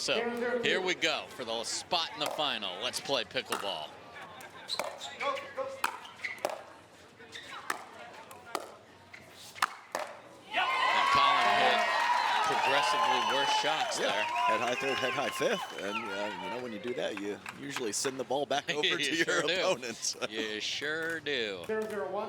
So here we go for the spot in the final. Let's play pickleball. And Collin hit progressively worse shots there. Head high third, head high fifth. And you know, when you do that, you usually send the ball back over to your opponents. You sure do. 0-0-1.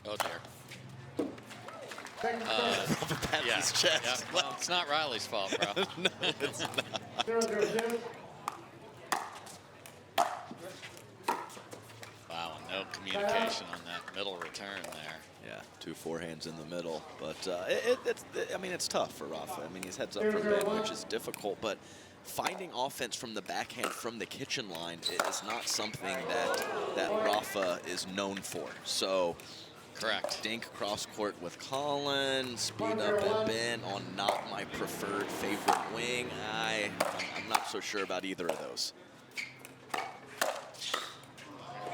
Oh dear. Yeah. His chest. Yeah. Well, it's not Riley's fault, bro. No, it's not. 0-0-2. Wow, no communication on that middle return there. Yeah, 2 forehands in the middle, but I mean, it's tough for Rafa. I mean, he's heads up from Ben, which is difficult, but finding offense from the backhand from the kitchen line is not something that Rafa is known for. So, correct. Dink cross court with Collin, speed up at Ben on not my preferred favorite wing. I'm not so sure about either of those.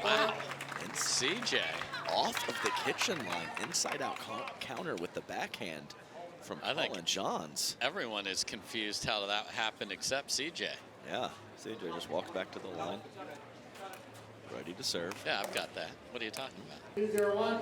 Wow. And CJ. Off of the kitchen line, inside out counter with the backhand from Collin Johns. Everyone is confused how that happened except CJ. Yeah, CJ just walks back to the line, ready to serve. Yeah, I've got that. What are you talking about? 2-0-1.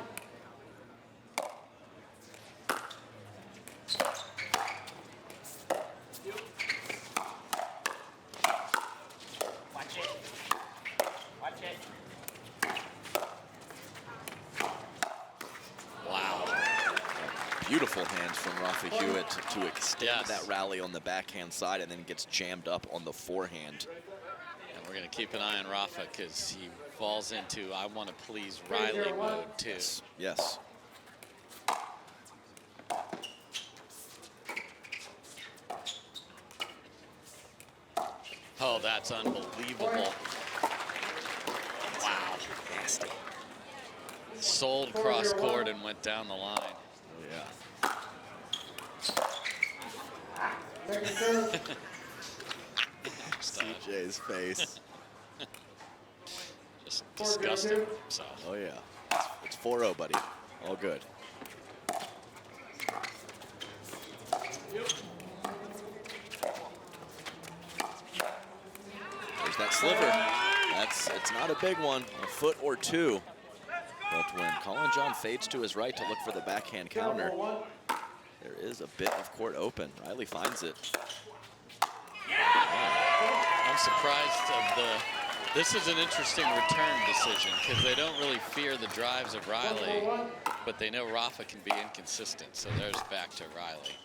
Beautiful hands from Rafa Hewett to extend that rally on the backhand side, and then gets jammed up on the forehand. And we're going to keep an eye on Rafa because he falls into I want to please Riley mode too. Yes. Oh, that's unbelievable. Wow. Nasty. Sold cross court and went down the line. Oh, yeah. CJ's face. Just disgusting. So. Oh yeah, it's 4-0, buddy. All good. There's that sliver. It's not a big one, a foot or two. But when Collin John fades to his right to look for the backhand counter, there is a bit of court open. Riley finds it. I'm surprised of this is an interesting return decision because they don't really fear the drives of Riley, but they know Rafa can be inconsistent. So there's back to Riley.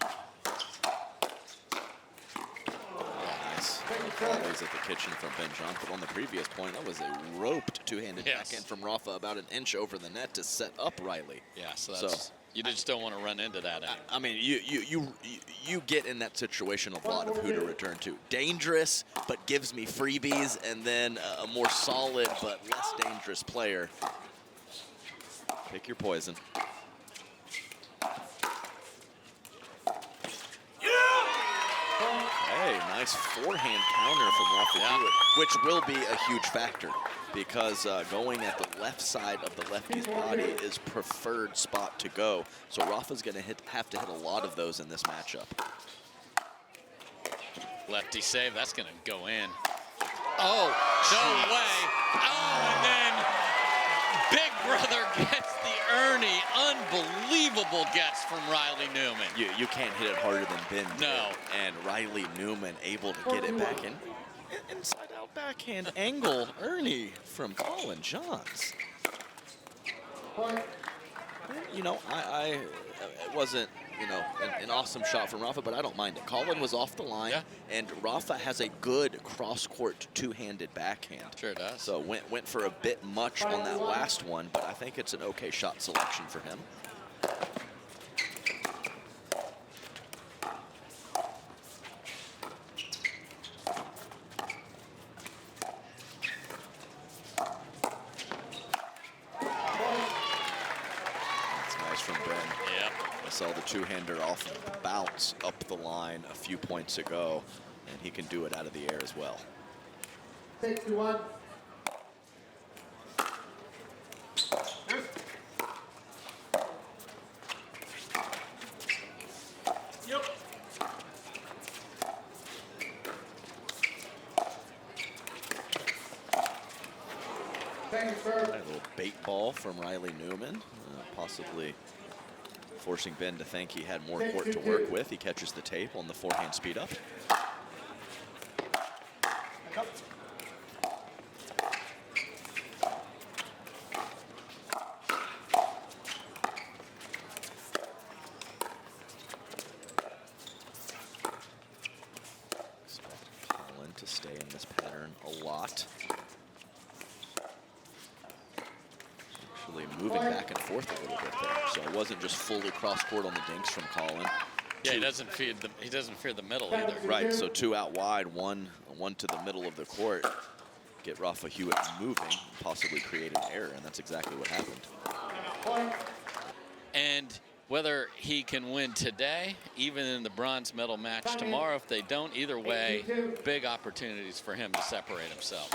Nice. Always at the kitchen from Ben John, but on the previous point, that was a roped two-handed backhand from Rafa about an inch over the net to set up Riley. Yeah, so that's, you just don't want to run into that. I mean, you get in that situation a lot of who to return to. Dangerous, but gives me freebies, and then a more solid but less dangerous player. Pick your poison. Hey, nice forehand counter from Rafa Hewett, which will be a huge factor because going at the left side of the lefty's body is preferred spot to go. So Rafa's going to have to hit a lot of those in this matchup. Lefty save, that's going to go in. Oh, no way. Oh, and then Big Brother gets the Ernie. Unbelievable gets from Riley Newman. You can't hit it harder than Ben did. No. And Riley Newman able to get it back in. Inside out backhand angle Ernie from Collin Johns. You know, it wasn't, you know, an awesome shot from Rafa, but I don't mind it. Collin was off the line, and Rafa has a good cross-court two-handed backhand. Sure does. So went for a bit much on that last one, but I think it's an okay shot selection for him. Saw the two-hander off bounce up the line a few points ago, and he can do it out of the air as well. 61. A little bait ball from Riley Newman, possibly forcing Ben to think he had more court to work with. He catches the tape on the forehand speed up. Expect Collin to stay in this pattern a lot. Actually moving back and forth a little bit there, so it wasn't just fully cross court on the dinks from Collin. Yeah, he doesn't fear the middle either. Right, so 2 out wide, one to the middle of the court. Get Rafa Hewett moving, possibly create an error, and that's exactly what happened. And whether he can win today, even in the bronze medal match tomorrow, if they don't, either way, big opportunities for him to separate himself.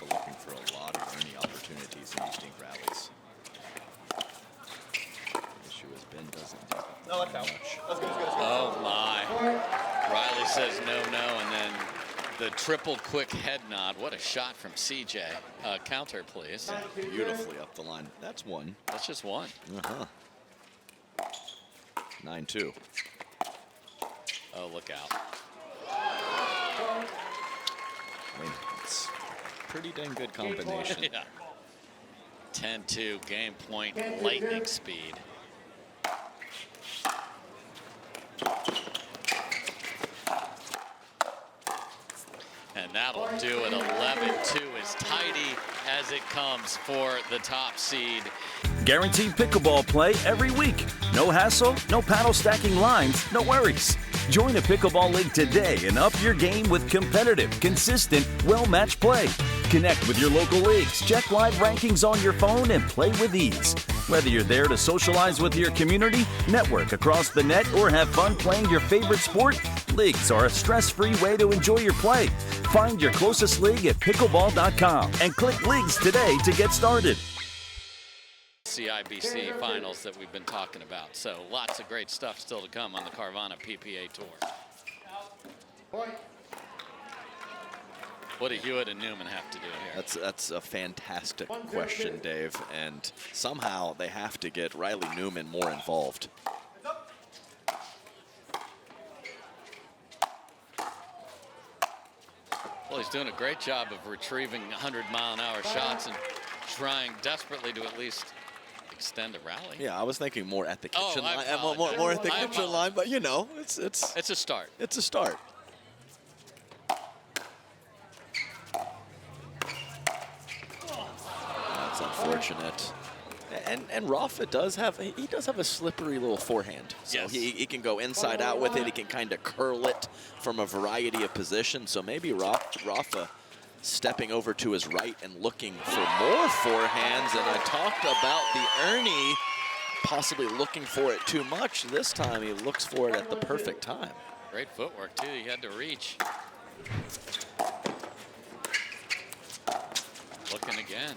Looking for a lot of earning opportunities in these dink rallies. The issue is Ben doesn't do much. Oh my. Riley says no, and then the triple quick head nod. What a shot from CJ. Counter, please. Beautifully up the line. That's one. That's just one. 9-2. Oh, look out. I mean, it's a pretty dang good combination. Yeah. 10-2, game point, lightning speed. And that'll do it. 11-2, as tidy as it comes for the top seed. Guaranteed pickleball play every week. No hassle, no paddle stacking lines, no worries. Join a pickleball league today and up your game with competitive, consistent, well-matched play. Connect with your local leagues, check live rankings on your phone, and play with ease. Whether you're there to socialize with your community, network across the net, or have fun playing your favorite sport, leagues are a stress-free way to enjoy your play. Find your closest league at pickleball.com and click Leagues today to get started. CIBC finals that we've been talking about. So lots of great stuff still to come on the Carvana PPA Tour. What do Hewett and Newman have to do here? That's a fantastic question, Dave. And somehow they have to get Riley Newman more involved. Well, he's doing a great job of retrieving 100-mile-an-hour shots and trying desperately to at least extend the rally. Yeah, I was thinking more at the kitchen line. apologize. More at the I kitchen apologize. line, but you know, it's It's a start. It's a start. That's unfortunate. And Rafa does have a slippery little forehand. So Yes. he can go inside out with it. He can kind of curl it from a variety of positions. So maybe Rafa stepping over to his right and looking for more forehands. And I talked about the Ernie possibly looking for it too much. This time he looks for it at the perfect time. Great footwork, too. He had to reach. Looking again.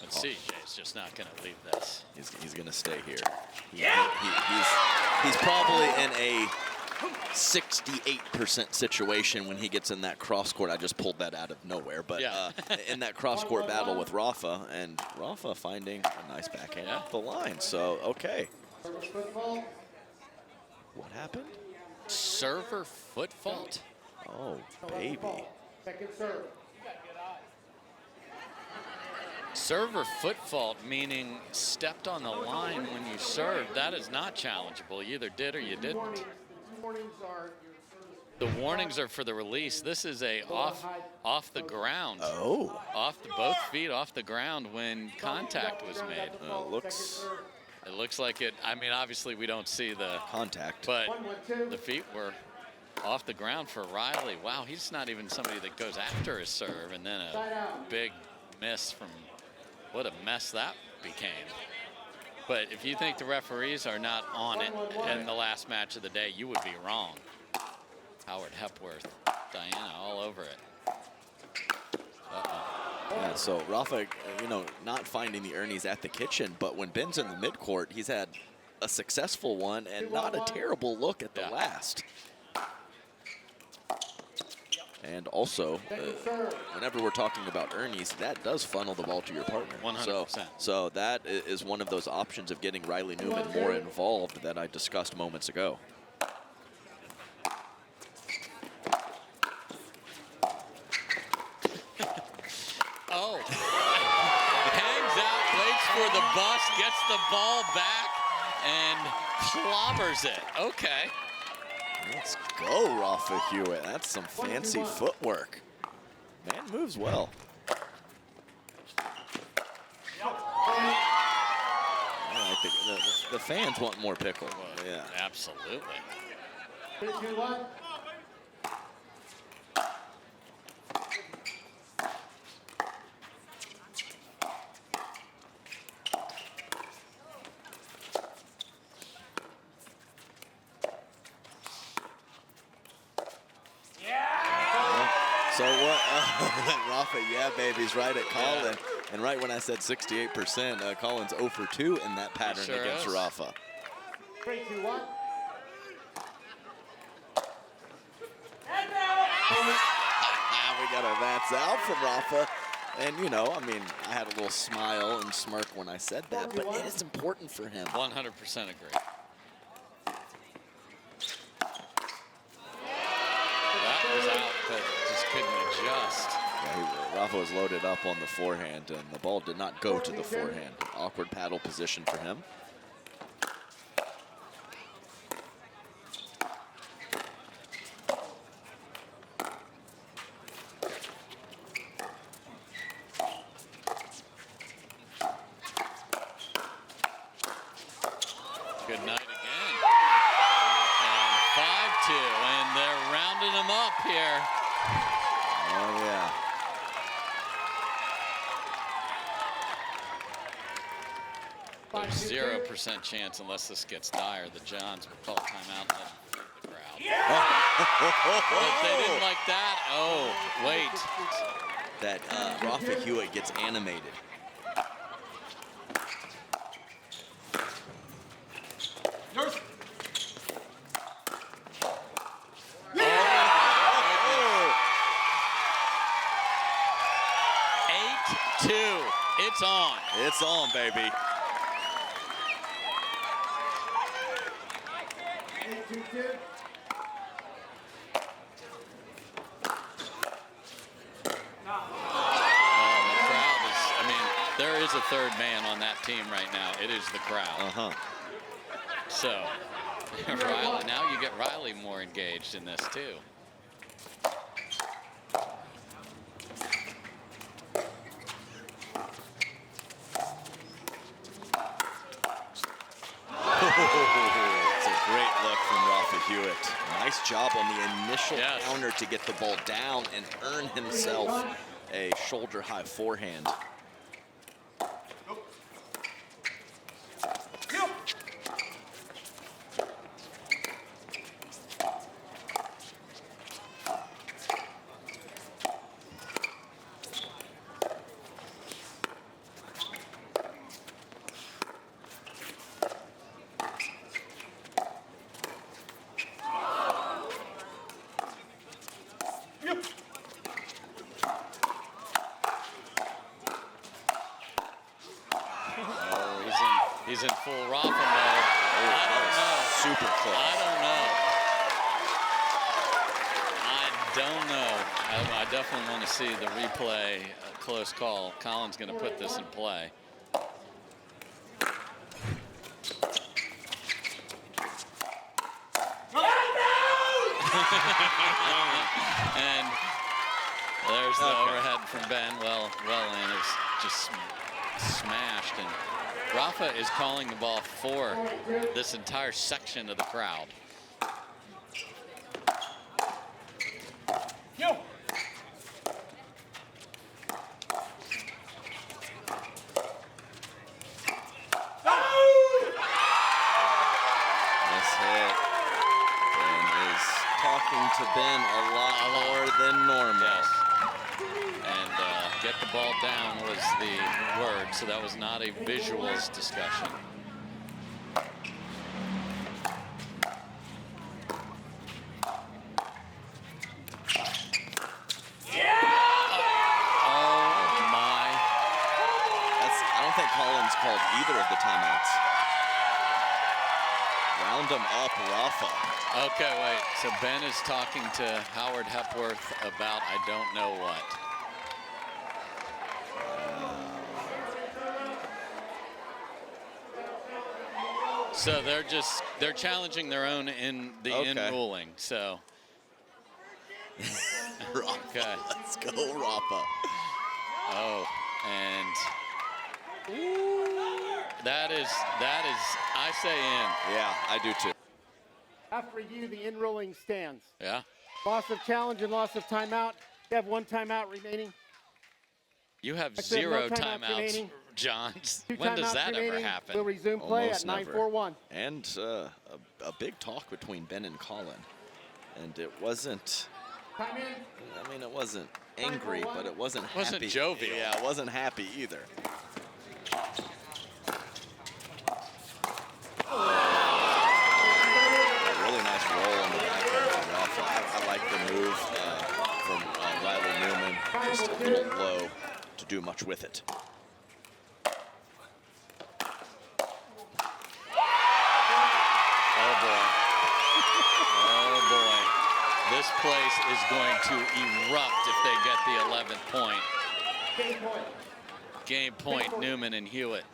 Let's see. Jay's just not going to leave this. He's going to stay here. He's probably in a 68% situation when he gets in that cross court. I just pulled that out of nowhere, but Yeah. in that cross court battle with Rafa, and Rafa finding a nice backhand off the line. So okay. What happened? Server foot fault. Oh, baby. Server foot fault, meaning stepped on the line when you served. That is not challengeable. You either did or you didn't. The warnings are for the release. This is a off the ground. Oh. Both feet off the ground when contact was made. It looks like it. I mean, obviously we don't see the Contact. but the feet were off the ground for Riley. Wow, he's not even somebody that goes after his serve, and then a big miss from. What a mess that became. But if you think the referees are not on it in the last match of the day, you would be wrong. Howard Hepworth, Diana all over it. Yeah, so Rafa, you know, not finding the Ernies at the kitchen, but when Ben's in the midcourt, he's had a successful one and not a terrible look at the last. And also, whenever we're talking about Ernies, that does funnel the ball to your partner. 100%. So that is one of those options of getting Riley Newman more involved that I discussed moments ago. Oh, hangs out, waits for the bus, gets the ball back, and clobbers it. Okay. Let's go, Rafa Hewett. That's some fancy footwork. Man moves well. Yeah, I think the fans want more pickle. Yeah, Absolutely. 3, 2, 1. So what? Rafa, yeah, baby's right at Collin. Yeah. And right when I said 68%, Collin's 0 for 2 in that pattern Sure against is. Rafa. 3, 2, 1. We got a that's out from Rafa. And, you know, I mean, I had a little smile and smirk when I said that, but it is important for him. 100% agree. That was out, but just couldn't adjust. Yeah, Rafa was loaded up on the forehand, and the ball did not go to the forehand. Awkward paddle position for him. Good night again. And 5-2, and they're rounding them up here. Oh, yeah. There's 0% chance unless this gets dire. The Johns will call timeout and let them feed the crowd. But they didn't like that. Oh, wait. That Rafa Hewett gets animated. It's on. It's on, baby. 8, 2, 2. The crowd is, I mean, there is a third man on that team right now. It is the crowd. So, Riley, now you get Riley more engaged in this too. It's a great look from Rafa Hewett. Nice job on the initial counter to get the ball down and earn himself a shoulder-high forehand. He's in full Rafa mode. I don't know. Super close. I don't know. I definitely want to see the replay. A close call. Collin's going to put this in play. And there's the overhead from Ben. Well in. It's just smashed. And Rafa is calling the ball for this entire section of the crowd. talking to Ben a lot more than normal. Yes. And get the ball down was the word, so that was not a visuals discussion. I don't think Collin's called either of the timeouts. Round him up, Rafa. Okay, wait. So Ben is talking to Howard Hepworth about I don't know what. So they're challenging their own in the in ruling. So Rafa, okay. let's go, Rafa. Oh, and that is I say in. Yeah, I do too. After review, the in-rolling stands. Yeah. Loss of challenge and loss of timeout. You have 1 timeout remaining. You have Actually, 0 no timeouts timeouts, remaining. Johns. 2 When does timeouts that ever remaining. happen? We'll resume play Almost at never. 9:41. And a big talk between Ben and Collin. And it wasn't, Time in. I mean, it wasn't angry, but it wasn't happy. Wasn't jovial. Yeah, it wasn't happy either. A really nice roll on the backhand from Rafa. I like the move from Riley Newman. Just a little low to do much with it. Oh boy. Oh boy. This place is going to erupt if they get the 11th point. Game point. Game point, Newman and Hewett.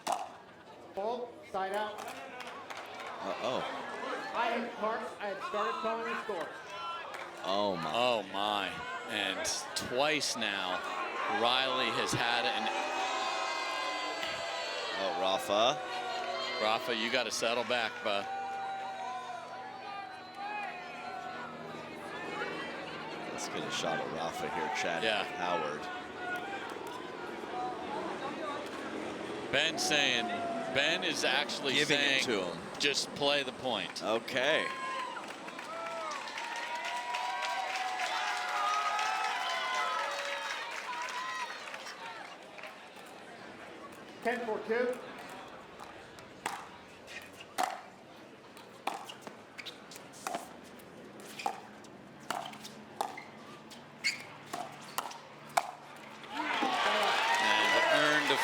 Ball, side out. Uh-oh. I had started calling the score. Oh, my. Oh my. And twice now, Riley has had an... Oh, Rafa. Rafa, you got to settle back, bud. Let's get a shot of Rafa here, chatting Yeah. with Howard. Ben is actually Giving saying, it to him. just play the point. Okay. Ten for 2.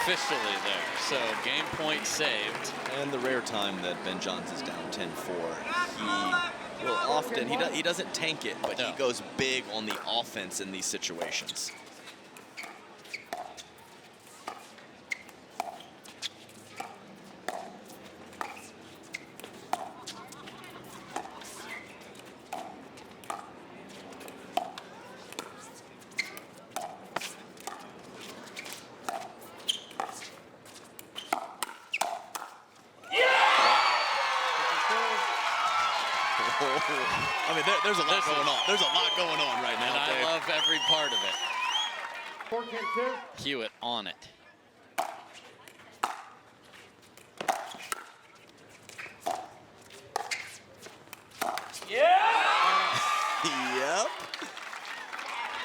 Officially there, so game point saved. And the rare time that Ben Johns is down 10-4, he will often, he doesn't tank it, but he goes big on the offense in these situations. I mean, there's a lot going on. There's a lot going on right now, And I Dave. love every part of it. 4-10-2. Hewett on it. Yep.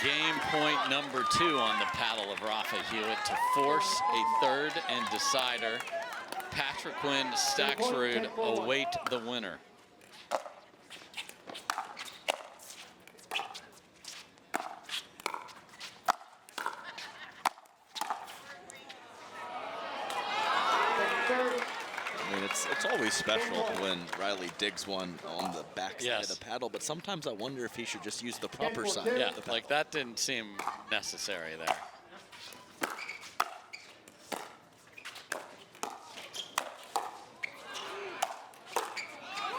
Game point number 2 on the paddle of Rafa Hewett to force a third and decider. Patrick Quinn, Staxrud await the winner. I mean, it's always special when Riley digs one on the backside of the paddle, but sometimes I wonder if he should just use the proper side. Yeah, of the like that didn't seem necessary there.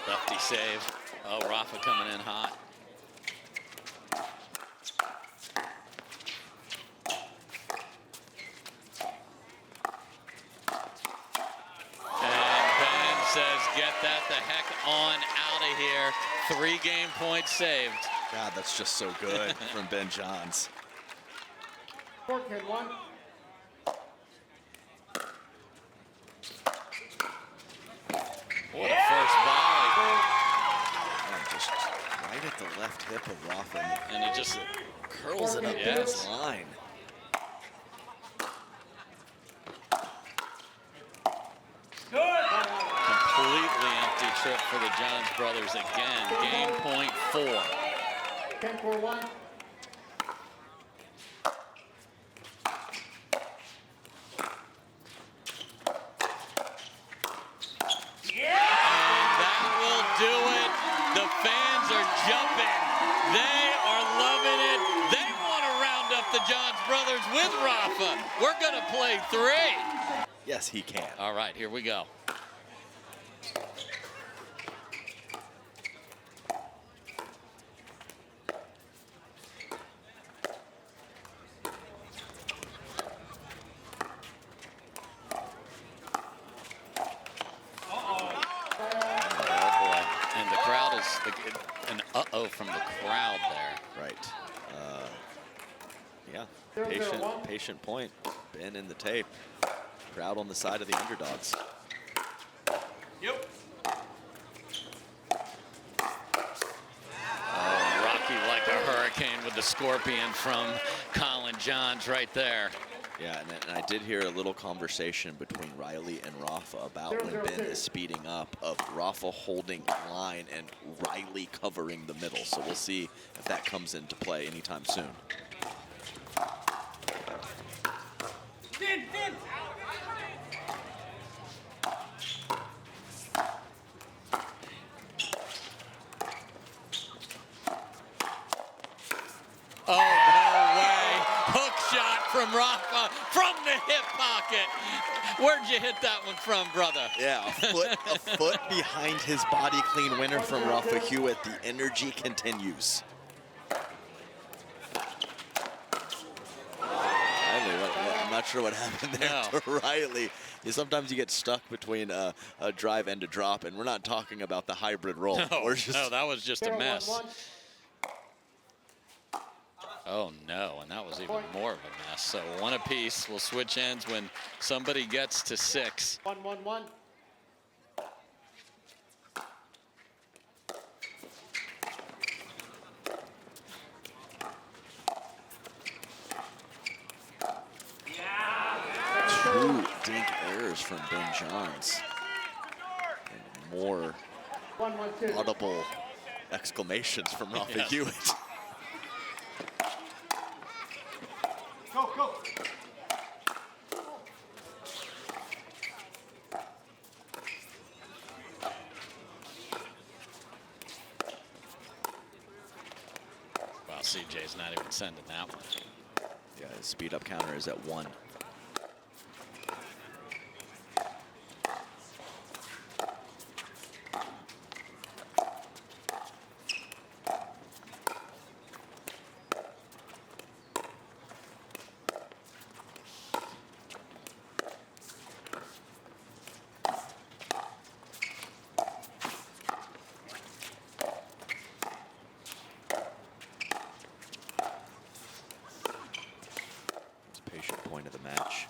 Lefty save. Oh, Rafa coming in hot. And Ben says, get that the heck on out of here. 3 game points saved. God, that's just so good from Ben Johns. 4-10-1. What a first volley. Just right at the left hip of Rafa. And he just curls it up to his line. Completely empty trip for the Johns brothers again. Game point 4. 10-4-1. The Johns brothers with Rafa. We're going to play 3. Yes, he can. All right, here we go. And the crowd is an uh-oh from the crowd there. Right. Yeah, patient point. Ben in the tape. Crowd on the side of the underdogs. Yep. Oh, Rocky like a hurricane with the scorpion from Collin Johns right there. Yeah, and I did hear a little conversation between Riley and Rafa about when Ben is speeding up, of Rafa holding line and Riley covering the middle. So we'll see if that comes into play anytime soon. Oh, no way. Hook shot from Rafa from the hip pocket. Where'd you hit that one from, brother? Yeah, a foot behind his body clean winner from Rafa Hewett. The energy continues. I'm not sure what happened there to Riley. Sometimes you get stuck between a drive and a drop, and we're not talking about the hybrid roll. No, that was just a mess. Oh, no, and that was even more of a mess. So 1 apiece. We'll switch ends when somebody gets to 6. 1-1-1. Two dink errors from Ben Johns. And more audible exclamations from Rafa Hewett. Go, go. Wow, CJ's not even sending that one. Yeah, his speed up counter is at 1. Point of the match.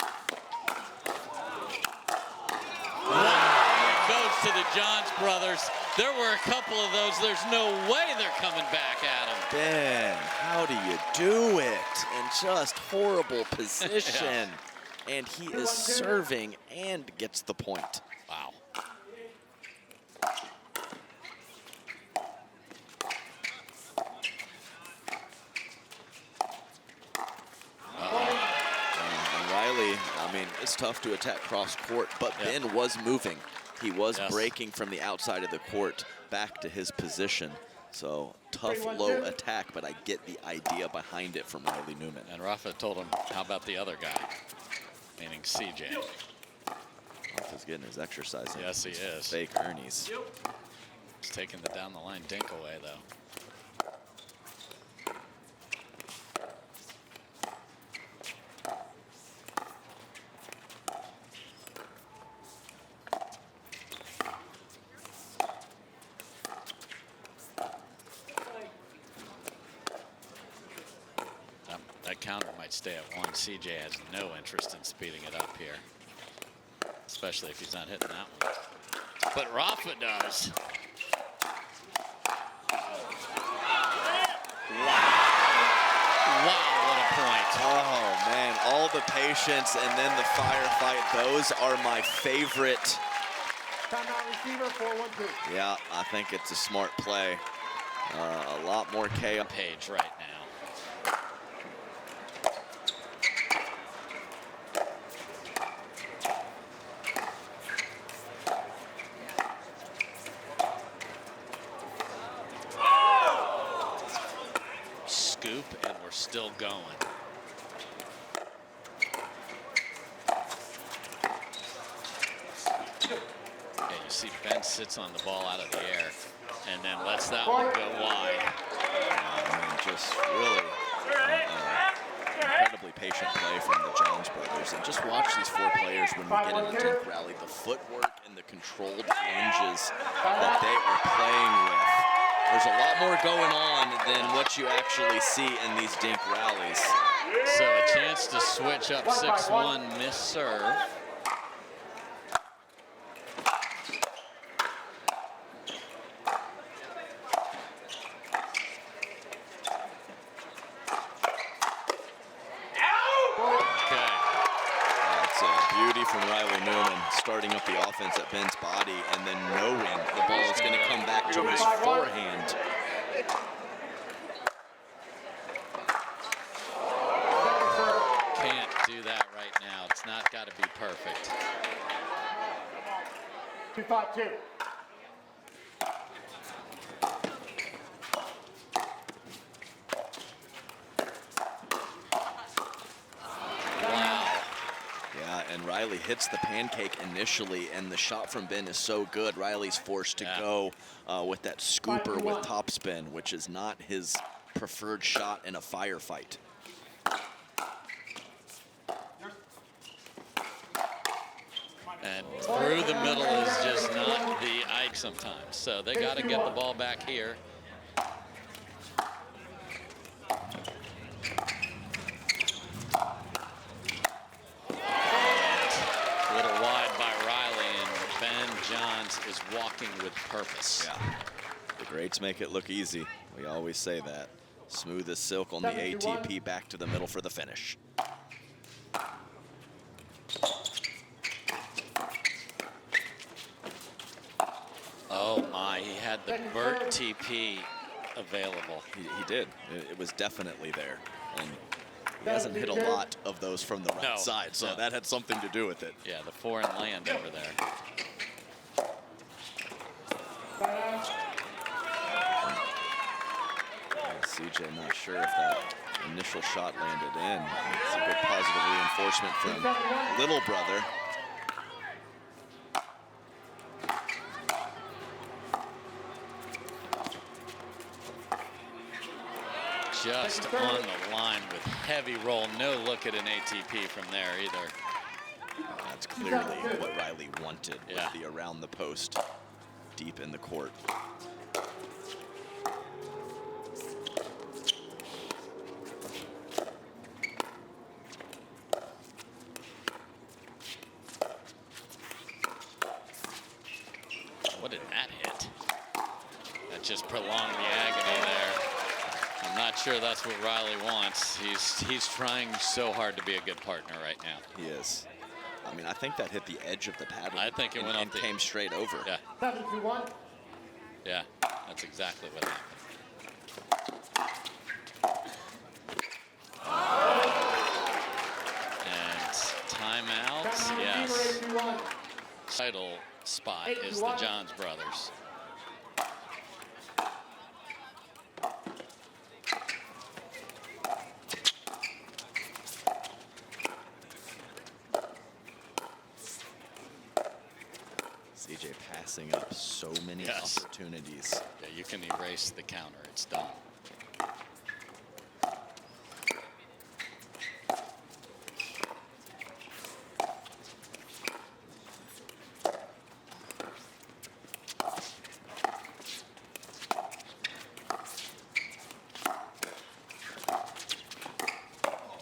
Goes to the Johns brothers. There were a couple of those. There's no way they're coming back at him. Ben, how do you do it? In just horrible position. And he is serving and gets the point. Wow. I mean, it's tough to attack cross court, but Ben was moving. He was breaking from the outside of the court back to his position. So tough low attack, but I get the idea behind it from Riley Newman. And Rafa told him, how about the other guy? Meaning CJ. Rafa's getting his exercise in. Yes, he is. Fake Ernie's. He's taking the down the line dink away, though. That counter might stay at 1. CJ has no interest in speeding it up here, especially if he's not hitting that one. But Rafa does. Oh, man, all the patience and then the firefight. Those are my favorite. Timeout receiver, 4-1-2. Yeah, I think it's a smart play. A lot more chaos. Page right now. Scoop, and we're still going. Yeah, you see Ben sits on the ball out of the air and then lets that one go wide. I mean, just really incredibly patient play from the Johns brothers. And just watch these four players when we get in the dink rally. The footwork and the controlled lunges that they are playing with. There's a lot more going on than what you actually see in these dink rallies. So a chance to switch up 6-1, miss serve. From Riley Newman, starting up the offense at Ben's body and then knowing the ball is going to come back to his forehand. Can't do that right now. It's not got to be perfect. 2-5-2. And Riley hits the pancake initially, and the shot from Ben is so good. Riley's forced to go with that scooper with topspin, which is not his preferred shot in a firefight. And through the middle is just not the Ike sometimes. So they got to get the ball back here. Is walking with purpose. Yeah, the greats make it look easy. We always say that. Smooth as silk on the ATP, back to the middle for the finish. Oh my, he had the Burt TP available. He did. It was definitely there. And he hasn't hit a lot of those from the right side, so that had something to do with it. Yeah, the foreign land over there. CJ not sure if that initial shot landed in. It's a good positive reinforcement from little brother. Just on the line with heavy roll. No look at an ATP from there either. That's clearly what Riley wanted with the around the post deep in the court. What did that hit? That just prolonged the agony there. I'm not sure that's what Riley wants. He's trying so hard to be a good partner right now. He is. I mean, I think that hit the edge of the paddle. I think it went and came straight over. Yeah. 7-2-1. Yeah, that's exactly what happened. And timeout, yes. Title spot is the Johns brothers. CJ passing up so many opportunities. Yeah, you can erase the counter. It's done.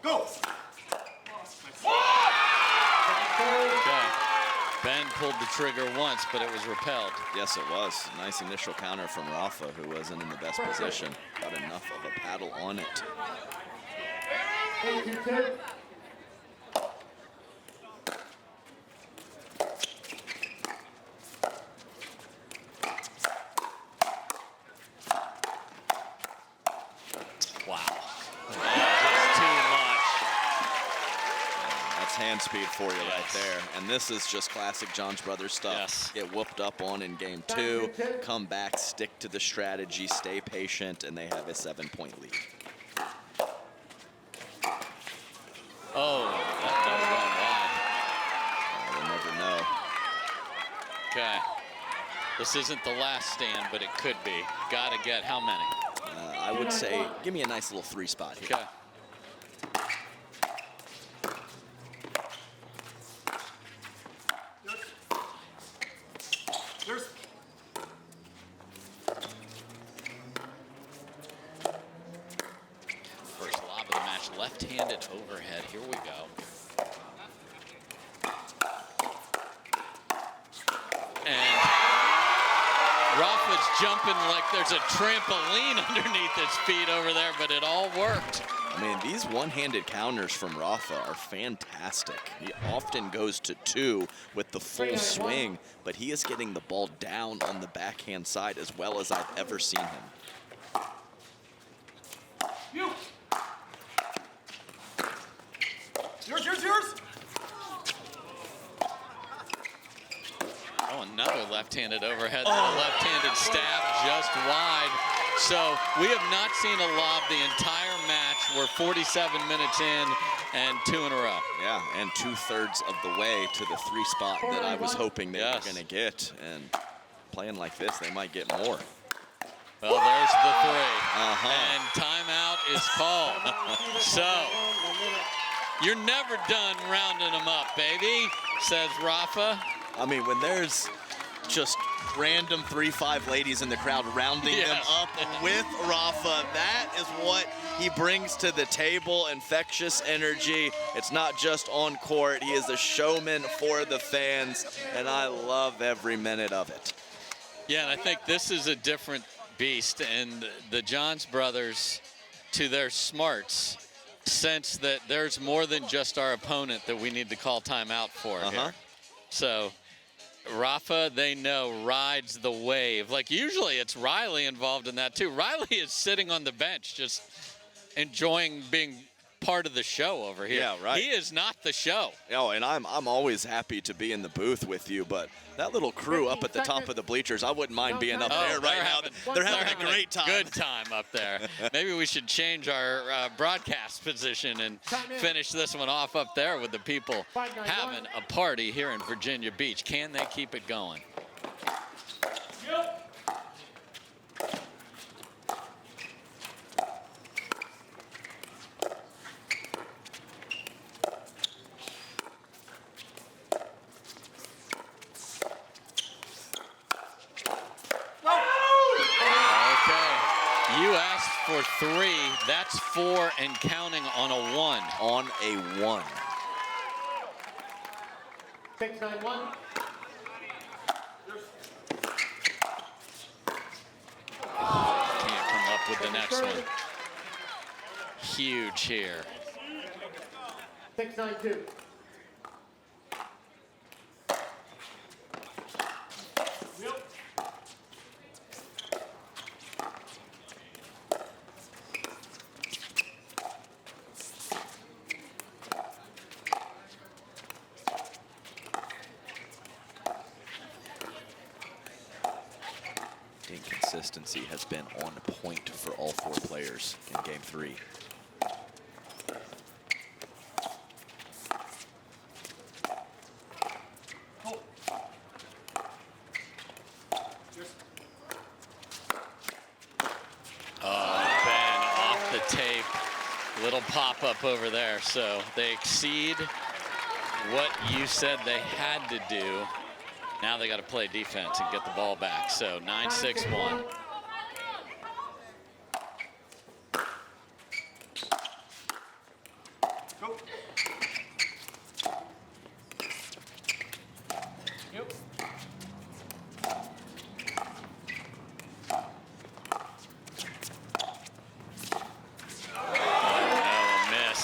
Go! Ben pulled the trigger once, but it was repelled. Yes, it was. Nice initial counter from Rafa, who wasn't in the best position. Got enough of a paddle on it. 8-2-2. Wow. Just too much. That's hand speed for you right there. And this is just classic Johns Brothers stuff. Yes. Get whooped up on in game 2, come back, stick to the strategy, stay patient, and they have a 7-point lead. Oh, that We'll never know. was going wide. Okay. This isn't the last stand, but it could be. Gotta get how many? I would say, give me a nice little 3 spot here. Okay. First lob of the match, left-handed overhead. Here we go. And Rafa's jumping like there's a trampoline underneath his feet over there, but it all worked. I mean, these one-handed counters from Rafa are fantastic. He often goes to 2 with the full swing, but he is getting the ball down on the backhand side as well as I've ever seen him. Yours. Oh, another left-handed overhead, and a left-handed stab just wide. So we have not seen a lob the entire match. We're 47 minutes in and 2 in a row. Yeah, and 2/3 of the way to the 3 spot that I was hoping they were going to get. And playing like this, they might get more. Well, there's the 3. Uh-huh. And timeout is called. So you're never done rounding them up, baby, says Rafa. I mean, when there's just random 3-5 ladies in the crowd rounding them up with Rafa, that is what he brings to the table. Infectious energy. It's not just on court. He is a showman for the fans, and I love every minute of it. Yeah, and I think this is a different beast, and the Johns brothers, to their smarts, sense that there's more than just our opponent that we need to call timeout for here. So Rafa, they know, rides the wave. Like, usually it's Riley involved in that too. Riley is sitting on the bench just enjoying being part of the show over here. Yeah, right. He is not the show. Oh, and I'm always happy to be in the booth with you, but that little crew up at the top of the bleachers, I wouldn't mind being up there right now. They're having a great time. Good time up there. Maybe we should change our broadcast position and finish this one off up there with the people having a party here in Virginia Beach. Can they keep it going? For 3, that's 4 and counting on a 1. On a 1. 6-9-1. Can't come up with the next one. Huge here. 6-9-2. Consistency has been on point for all 4 players in game 3. Ben off the tape. Little pop-up over there. So they exceed what you said they had to do. Now they got to play defense and get the ball back. So 9-6-1.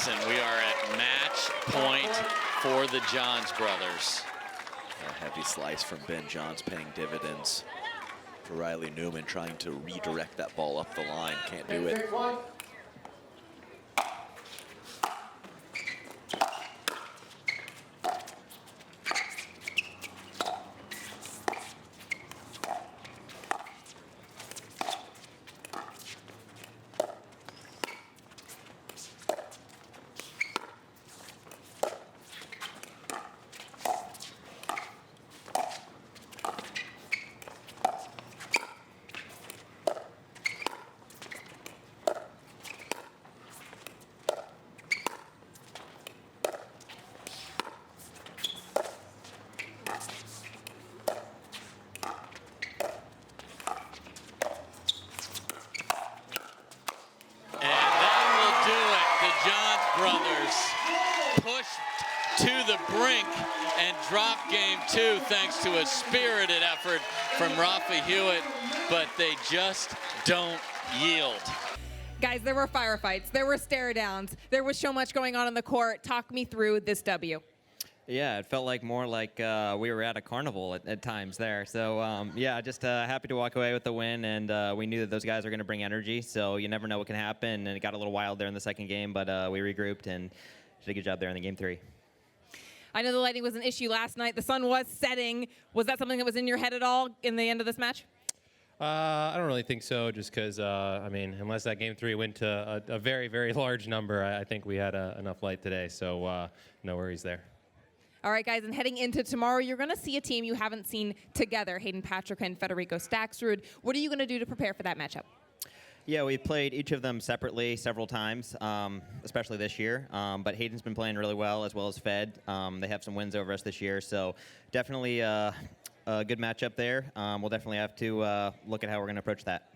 and we are at match point for the Johns brothers. A heavy slice from Ben Johns paying dividends. For Riley Newman trying to redirect that ball up the line. Can't do it. And drop game 2 thanks to a spirited effort from Rafa Hewett, but they just don't yield. Guys, there were firefights, there were stare downs, there was so much going on the court. Talk me through this W. Yeah, it felt like more like we were at a carnival at times there. So, yeah, just happy to walk away with the win, and we knew that those guys are going to bring energy, so you never know what can happen, and it got a little wild there in the second game, but we regrouped and did a good job there in the game 3. I know the lighting was an issue last night. The sun was setting. Was that something that was in your head at all in the end of this match? I don't really think so, just because, I mean, unless that game 3 went to a very, very large number, I think we had enough light today, so no worries there. All right, guys, and heading into tomorrow, you're going to see a team you haven't seen together, Hayden Patrick and Federico Staksrud. What are you going to do to prepare for that matchup? Yeah, we played each of them separately several times, especially this year. But Hayden's been playing really well, as well as Fed. They have some wins over us this year, so definitely a good matchup there. We'll definitely have to look at how we're going to approach that.